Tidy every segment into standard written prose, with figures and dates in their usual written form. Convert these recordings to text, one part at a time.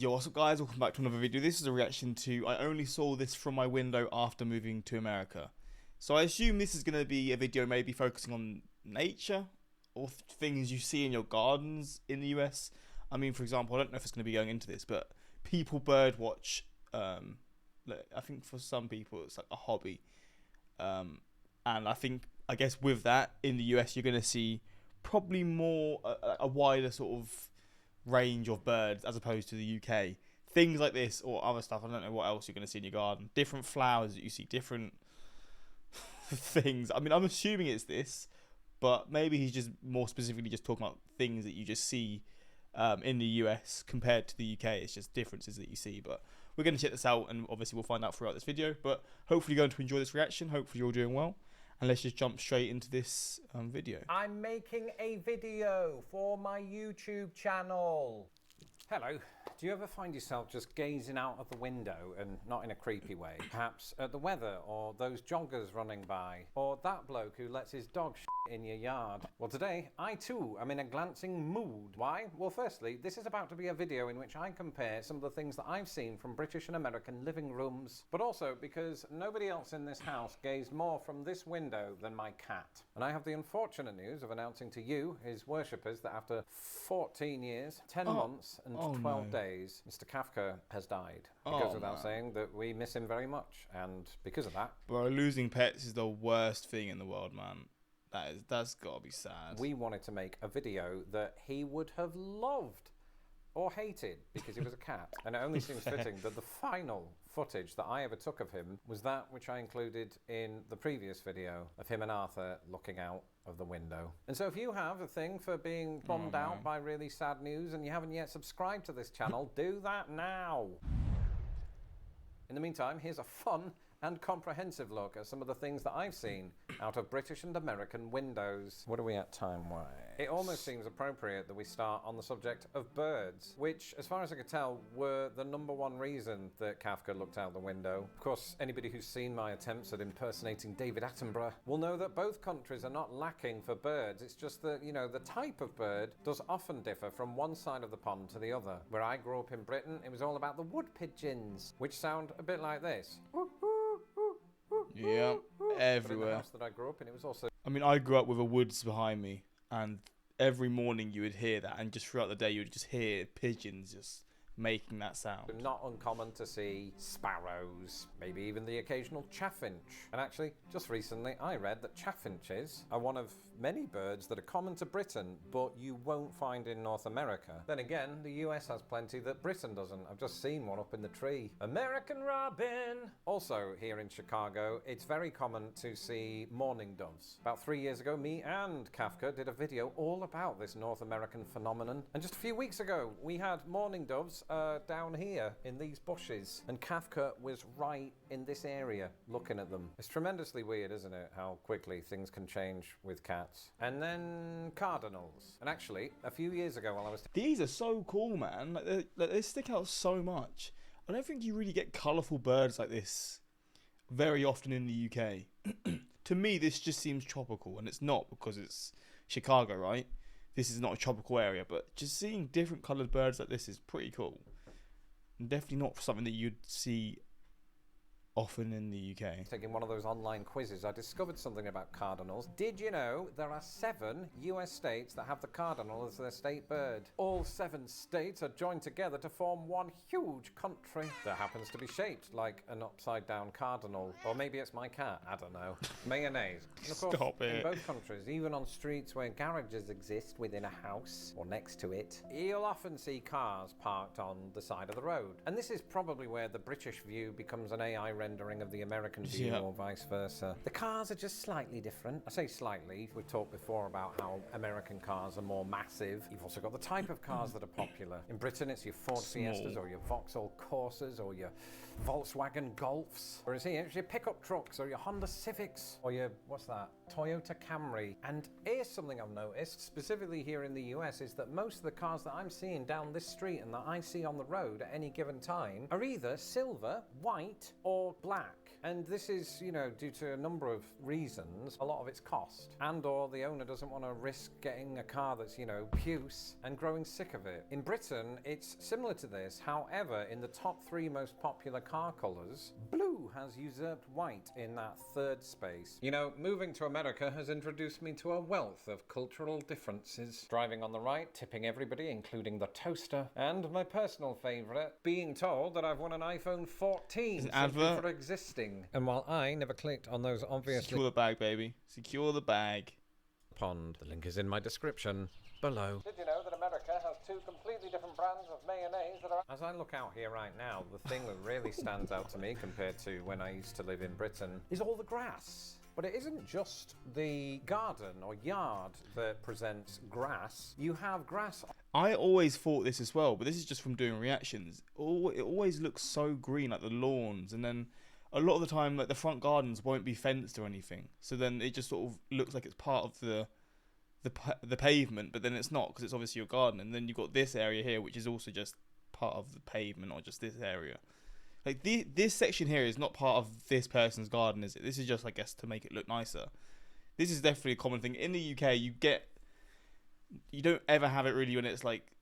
Yo, what's up guys, welcome back to another video. This is a reaction to, I only saw this from my window after moving to America. So I assume this is going to be a video maybe focusing on nature or things you see in your gardens in the US. I mean, for example, I don't know if it's going to be going into this, but people bird watch. I think for some people it's like a hobby. And I guess with that, in the US you're going to see probably more, a wider sort of range of birds as opposed to the UK. Things like this or other stuff, I don't know what else you're going to see in your garden. Different flowers that you see, different things. I mean, I'm assuming it's this, but maybe he's just more specifically just talking about things that you just see in the US compared to the UK. It's just differences that you see. But we're going to check this out, and obviously we'll find out throughout this video. But hopefully you're going to enjoy this reaction. Hopefully you're all doing well. And let's just jump straight into this video. I'm making a video for my YouTube channel. Hello. Do you ever find yourself just gazing out of the window, and not in a creepy way, perhaps at the weather or those joggers running by, or that bloke who lets his dog shit in your yard? Well, today I too am in a glancing mood. Why? Well, firstly, this is about to be a video in which I compare some of the things that I've seen from British and American living rooms, but also because nobody else in this house gazed more from this window than my cat. And I have the unfortunate news of announcing to you, his worshippers, that after 14 years, 10 months and 12 days, Mr. Kafka has died. It goes without saying that we miss him very much, and because of that, bro, losing pets is the worst thing in the world, man. That's gotta be sad. We wanted to make a video that he would have loved or hated because he was a cat. And it only seems fitting that the final footage that I ever took of him was that which I included in the previous video of him and Arthur looking out of the window. And so if you have a thing for being bummed out by really sad news and you haven't yet subscribed to this channel, do that now. In the meantime, here's a fun and comprehensive look at some of the things that I've seen out of British and American windows. What are we at time-wise? It almost seems appropriate that we start on the subject of birds, which, as far as I could tell, were the #1 reason that Kafka looked out the window. Of course, anybody who's seen my attempts at impersonating David Attenborough will know that both countries are not lacking for birds. It's just that, you know, the type of bird does often differ from one side of the pond to the other. Where I grew up in Britain, it was all about the wood pigeons, which sound a bit like this. Yeah, everywhere. But in the house that I grew up in, it was also... I mean, I grew up with a woods behind me, and every morning you would hear that, and just throughout the day you would just hear pigeons just making that sound. Not uncommon to see sparrows, maybe even the occasional chaffinch. And actually, just recently I read that chaffinches are one of many birds that are common to Britain, but you won't find in North America. Then again, the US has plenty that Britain doesn't. I've just seen one up in the tree. American robin! Also, here in Chicago, it's very common to see mourning doves. About 3 years ago, me and Kafka did a video all about this North American phenomenon. And just a few weeks ago, we had mourning doves down here in these bushes, and Kafka was right in this area looking at them. It's tremendously weird, isn't it, how quickly things can change with cats. And then cardinals. And actually, a few years ago while I was... These are so cool, man. They stick out so much. I don't think you really get colourful birds like this very often in the UK. To me, this just seems tropical, and it's not, because it's Chicago, right? This is not a tropical area, but just seeing different coloured birds like this is pretty cool. And definitely not something that you'd see often in the UK. Taking one of those online quizzes, I discovered something about cardinals. Did you know there are 7 US states that have the cardinal as their state bird? All 7 states are joined together to form one huge country that happens to be shaped like an upside down cardinal. Or maybe it's my cat, I don't know. Mayonnaise. And of course, Stop it. in both countries, even on streets where garages exist within a house or next to it, you'll often see cars parked on the side of the road. And this is probably where the British view becomes an AI rendering of the American view, or vice versa. The cars are just slightly different. I say slightly. We've talked before about how American cars are more massive. You've also got the type of cars that are popular. In Britain, it's your Ford Fiestas or your Vauxhall Corsas or your Volkswagen Golfs, or is it your pickup trucks, or your Honda Civics, or your, what's that, Toyota Camry. And here's something I've noticed, specifically here in the US, is that most of the cars that I'm seeing down this street and that I see on the road at any given time are either silver, white, or black. And this is, you know, due to a number of reasons. A lot of it's cost, and or the owner doesn't want to risk getting a car that's, you know, puce and growing sick of it. In Britain, it's similar to this. However, in the top 3 most popular car colours, blue has usurped white in that 3rd space. You know, moving to America has introduced me to a wealth of cultural differences. Driving on the right, tipping everybody, including the toaster, and my personal favourite, being told that I've won an iPhone 14 simply for existing. And while I never clicked on those obviously... Secure the bag, baby. Secure the bag. Pond. The link is in my description below. Did you know that America has 2 completely different brands of mayonnaise that are... As I look out here right now, the thing that really stands out to me compared to when I used to live in Britain is all the grass. But it isn't just the garden or yard that presents grass. You have grass. I always thought this as well, but this is just from doing reactions. It always looks so green, like the lawns, and then a lot of the time, like the front gardens won't be fenced or anything. So then it just sort of looks like it's part of the pavement, but then it's not, because it's obviously your garden. And then you've got this area here, which is also just part of the pavement, or just this area. Like this section here is not part of this person's garden, is it? This is just, I guess, to make it look nicer. This is definitely a common thing in the UK. You don't ever have it really when it's like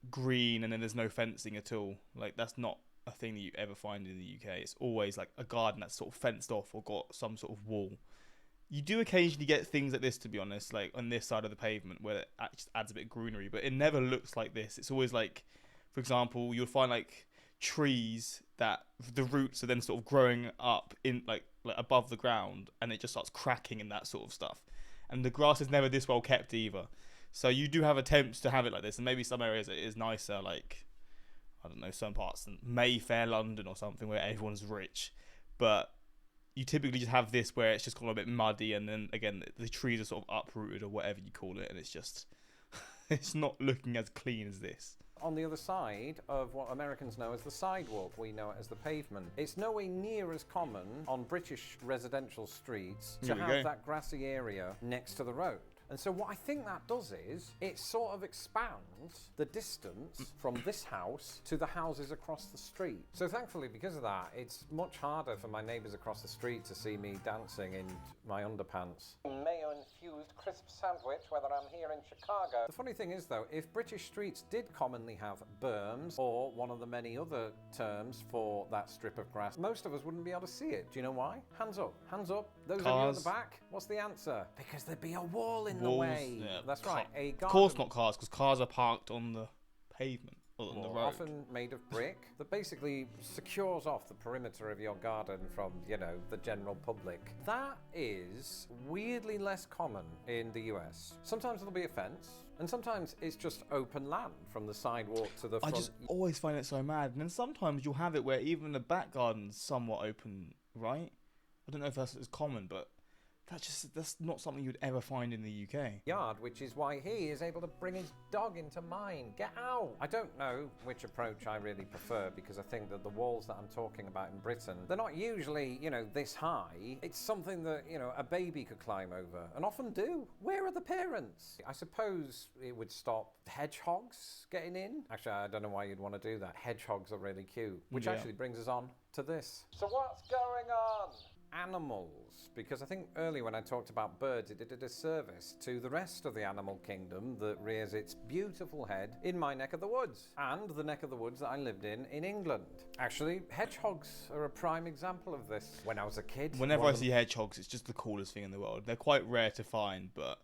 green and then there's no fencing at all. Like that's not a thing that you ever find in the UK. It's always like a garden that's sort of fenced off or got some sort of wall. You do occasionally get things like this, to be honest, like on this side of the pavement where it just adds a bit of greenery, but it never looks like this. It's always like, for example, you'll find like trees that the roots are then sort of growing up in like above the ground, and it just starts cracking and that sort of stuff. And the grass is never this well kept either. So you do have attempts to have it like this, and maybe some areas it is nicer, like I don't know, some parts in Mayfair, London or something where everyone's rich. But you typically just have this where it's just gone a bit muddy, and then again the trees are sort of uprooted or whatever you call it, and it's just it's not looking as clean as this. On the other side of what Americans know as the sidewalk, we know it as the pavement. It's nowhere near as common on British residential streets to have that grassy area next to the road. And so what I think that does is it sort of expands the distance from this house to the houses across the street. So thankfully, because of that, it's much harder for my neighbours across the street to see me dancing in my underpants. Mayo-infused crisp sandwich, whether I'm here in Chicago. The funny thing is, though, if British streets did commonly have berms, or one of the many other terms for that strip of grass, most of us wouldn't be able to see it. Do you know why? Hands up. Hands up. Those of you at the back. What's the answer? Because there'd be a wall in the way. Yeah, that's right. A garden. Of course not cars, because cars are parked on the pavement or on the road. Often made of brick that basically secures off the perimeter of your garden from, you know, the general public. That is weirdly less common in the US. Sometimes there'll be a fence, and sometimes it's just open land from the sidewalk to the front. I just always find it so mad. And then sometimes you'll have it where even the back garden's somewhat open, right? I don't know if that's as common, but that's not something you'd ever find in the UK. Yard, which is why he is able to bring his dog into mine. Get out! I don't know which approach I really prefer, because I think that the walls that I'm talking about in Britain, they're not usually, you know, this high. It's something that, you know, a baby could climb over, and often do. Where are the parents? I suppose it would stop hedgehogs getting in. Actually, I don't know why you'd want to do that. Hedgehogs are really cute, which actually brings us on to this. So what's going on? Animals, because I think earlier when I talked about birds, it did a disservice to the rest of the animal kingdom that rears its beautiful head in my neck of the woods, and the neck of the woods that I lived in England. Actually, hedgehogs are a prime example of this. When I was a kid, whenever I see hedgehogs, it's just the coolest thing in the world. They're quite rare to find, but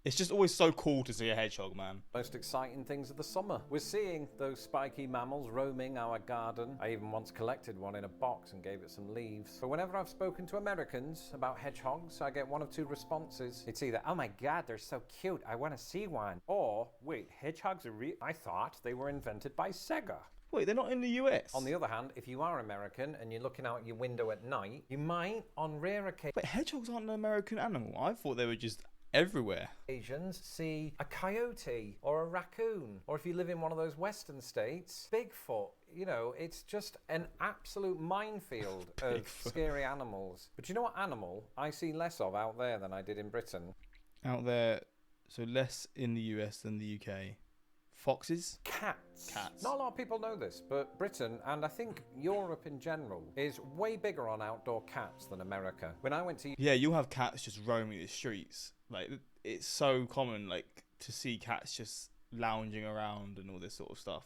it's just always so cool to see a hedgehog, man. Most exciting things of the summer. We're seeing those spiky mammals roaming our garden. I even once collected one in a box and gave it some leaves. But whenever I've spoken to Americans about hedgehogs, I get one of two responses. It's either, oh my God, they're so cute, I want to see one. Or, wait, hedgehogs are real? I thought they were invented by Sega. Wait, they're not in the US? On the other hand, if you are American and you're looking out your window at night, you might, on rare occasions... But hedgehogs aren't an American animal. I thought they were just everywhere. Asians see a coyote or a raccoon, or if you live in one of those western states, Bigfoot. You know, it's just an absolute minefield of scary animals. But you know what animal I see less of out there than I did in Britain? Out there, so less in the US than the UK. Foxes? Cats. Cats. Not a lot of people know this, but Britain, and I think Europe in general, is way bigger on outdoor cats than America. When I went to... Yeah, you'll have cats just roaming the streets. Like, it's so common, like, to see cats just lounging around and all this sort of stuff.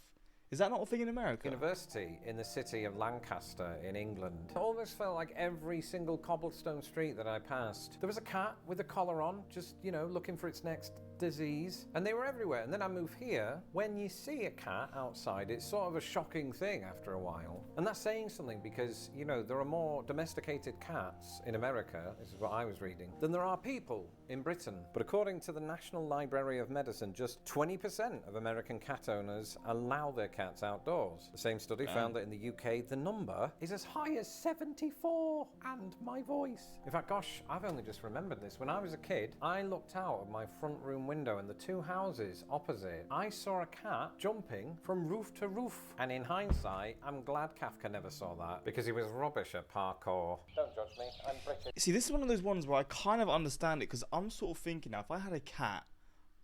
Is that not a thing in America? University in the city of Lancaster in England. It almost felt like every single cobblestone street that I passed, there was a cat with a collar on, just, you know, looking for its next disease. And they were everywhere. And then I moved here. When you see a cat outside, it's sort of a shocking thing after a while. And that's saying something because, you know, there are more domesticated cats in America, this is what I was reading, than there are people in Britain. But according to the National Library of Medicine, just 20% of American cat owners allow their cats outdoors. The same study found that in the UK, the number is as high as 74. And my voice. In fact, gosh, I've only just remembered this. When I was a kid, I looked out of my front room window and the two houses opposite, I saw a cat jumping from roof to roof. And in hindsight, I'm glad Kafka never saw that because he was rubbish at parkour. Don't judge me, I'm British. See, this is one of those ones where I kind of understand it because I'm sort of thinking now, if I had a cat,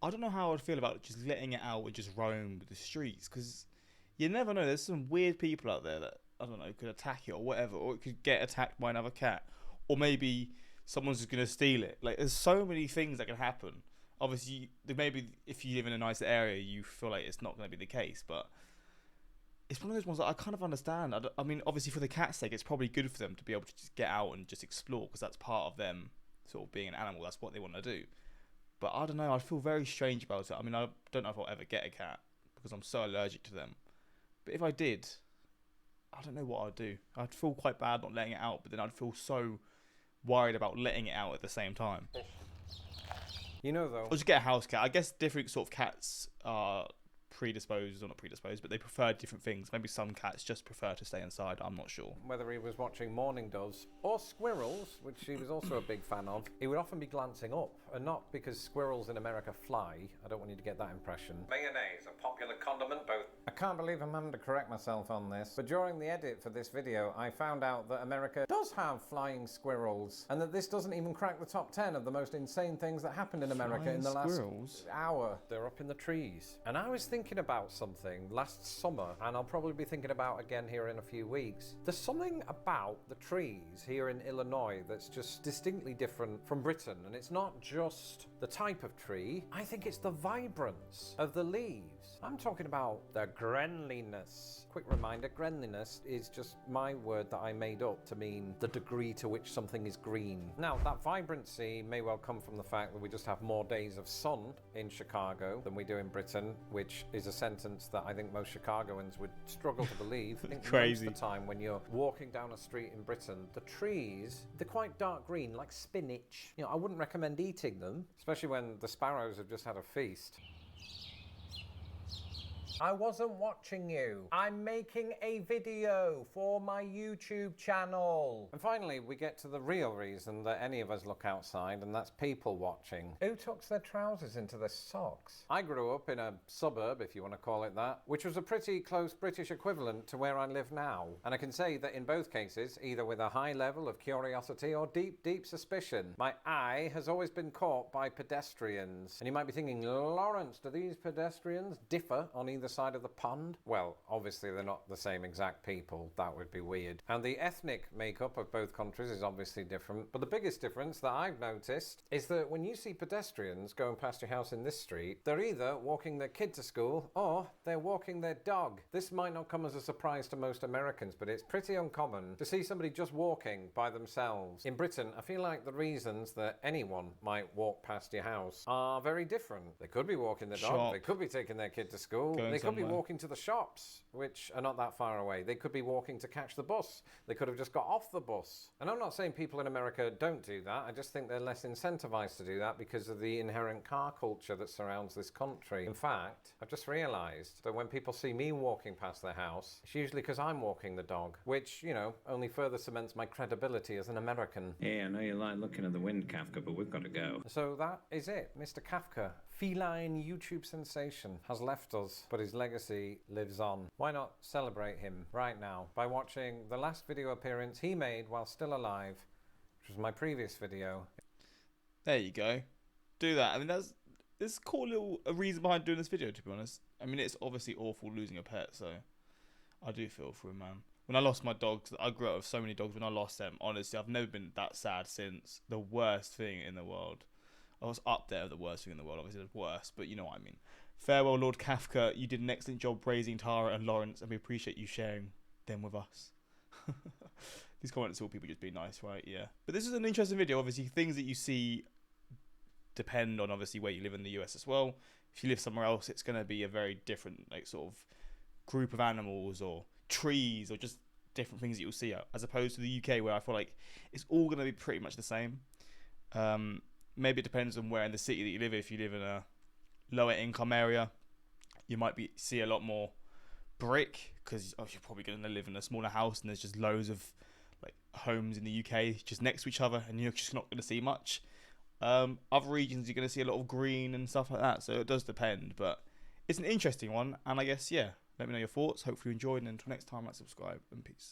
I don't know how I'd feel about just letting it out and just roam the streets because you never know. There's some weird people out there that, I don't know, could attack it or whatever, or it could get attacked by another cat, or maybe someone's just going to steal it. Like, there's so many things that can happen. Obviously, maybe if you live in a nicer area, you feel like it's not going to be the case, but it's one of those ones that I kind of understand. I mean, obviously, for the cat's sake, it's probably good for them to be able to just get out and just explore, because that's part of them sort of being an animal. That's what they want to do. But I don't know, I feel very strange about it. I mean, I don't know if I'll ever get a cat, because I'm so allergic to them. But if I did, I don't know what I'd do. I'd feel quite bad not letting it out, but then I'd feel so worried about letting it out at the same time. You know, though, Or just get a house cat. I guess different sort of cats are predisposed, or not predisposed, but they prefer different things. Maybe some cats just prefer to stay inside. I'm not sure. whether he was watching mourning doves or squirrels, which he was also a big fan of, he would often be glancing up, and not because squirrels in America fly. I don't want you to get that impression. Mayonnaise, a popular condiment, both. I can't believe I'm having to correct myself on this, but during the edit for this video, I found out that America does have flying squirrels, and that this doesn't even crack the top 10 of the most insane things that happened in America Flying in the squirrels? last hour. They're up in the trees. And I was thinking about something last summer, and I'll probably be thinking about again here in a few weeks. There's something about the trees here in Illinois that's just distinctly different from Britain, and it's not just the type of tree. I think it's the vibrance of the leaves. I'm talking about the greenliness. Quick reminder, greenliness is just my word that I made up to mean the degree to which something is green. Now, that vibrancy may well come from the fact that we just have more days of sun in Chicago than we do in Britain, which is a sentence that I think most Chicagoans would struggle to believe. I think Crazy. most of the time when you're walking down a street in Britain, the trees, they're quite dark green, like spinach. You know, I wouldn't recommend eating them, especially when the sparrows have just had a feast. I wasn't watching you. I'm making a video for my YouTube channel. And finally, we get to the real reason that any of us look outside, and that's people watching. Who tucks their trousers into their socks? I grew up in a suburb, if you want to call it that, which was a pretty close British equivalent to where I live now. And I can say that in both cases, either with a high level of curiosity or deep, deep suspicion, my eye has always been caught by pedestrians. And you might be thinking, Lawrence, do these pedestrians differ on either side of the pond? Well, obviously they're not the same exact people. That would be weird. And the ethnic makeup of both countries is obviously different. But the biggest difference that I've noticed is that when you see pedestrians going past your house in this street, they're either walking their kid to school or they're walking their dog. This might not come as a surprise to most Americans, but it's pretty uncommon to see somebody just walking by themselves. In Britain, I feel like the reasons that anyone might walk past your house are very different. They could be walking their dog, Shop. they could be taking their kid to school, Going they could be somewhere. walking to the shops. which are not that far away. They could be walking to catch the bus. They could have just got off the bus. And I'm not saying people in America don't do that. I just think they're less incentivized to do that because of the inherent car culture that surrounds this country. In fact, I've just realized that when people see me walking past their house, it's usually because I'm walking the dog, which, you know, only further cements my credibility as an American. Hey, I know you like looking at the wind, Kafka, but we've got to go. So that is it. Mr. Kafka, feline YouTube sensation, has left us, but his legacy lives on. Why not celebrate him right now by watching the last video appearance he made while still alive, which was my previous video. There you go. Do that. I mean, there's a cool little a reason behind doing this video, to be honest. I mean, it's obviously awful losing a pet, so I do feel for him, man. When I lost my dogs, I grew up with so many dogs. When I lost them, honestly, I've never been that sad since. The worst thing in the world. I was up there with the worst thing in the world. Obviously, the worst, but you know what I mean. Farewell, Lord Kafka. You did an excellent job raising Tara and Lawrence, and we appreciate you sharing them with us. These comments are all people just being nice, right? Yeah. But this is an interesting video. Obviously, things that you see depend on obviously where you live in the US as well. If you live somewhere else, it's going to be a very different like sort of group of animals or trees or just different things that you'll see, as opposed to the UK where I feel like it's all going to be pretty much the same. Maybe it depends on where in the city that you live. If you live in a lower income area, you might see a lot more brick because you're probably going to live in a smaller house and there's just loads of like homes in the UK just next to each other and you're just not going to see much. Other regions you're going to see a lot of green and stuff like that, so it does depend, but it's an interesting one. And I guess, yeah, let me know your thoughts. Hopefully you enjoyed, and until next time, like, subscribe, and peace.